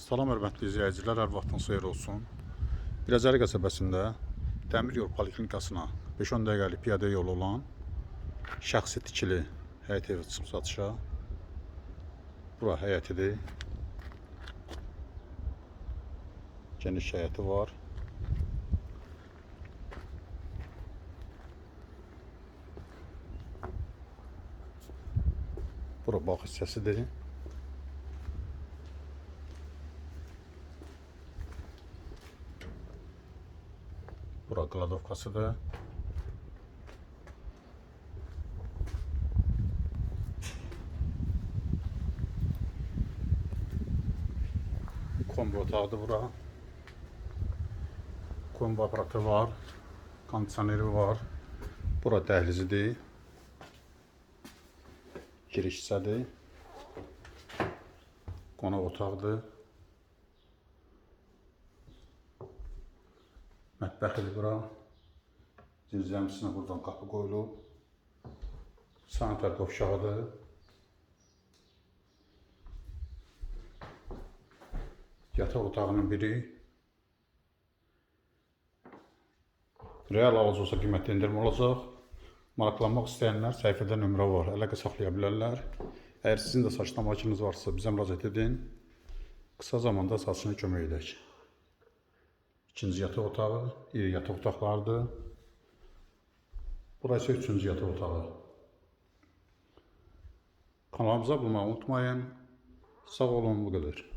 Salam hörmətli izləyicilər, hər vaxtınız xeyir olsun. Biləcəri qəsəbəsində Dəmir Yol Poliklinikasına 5-10 dəqiqəlik piyada yolu olan şəxsi tikili həyət evi çıxıb satışa. Bura həyətidir. Geniş həyəti var. Bura bağ hissəsidir. Bura kladovkasıdır. Kombi otağıdır bura. Kombi aparatı var. Kondisioneri var. Bura dəhlizidir. Giriş hissədir. Qonaq otağıdır. Mətbəxidir bura. Zirzəmisinə buradan qapı qoyulub. Sanitar qovşağıdır. Yataq otağının biri. Real alıcı olsa qiymətli endirmə olacaq. Maraqlanmaq istəyənlər səhifədə nömrə var. Əlaqə saxlaya bilərlər. Əgər sizin də saçlamakınız varsa bizə müraciət edin. Qısa zamanda saçını kömək edək. İkinci yataq otağı, iri yataq otaqlarıdır. Burası üçüncü yataq otağı. Kanalımıza abunə olmayı unutmayın. Sağ olun, bu qədər.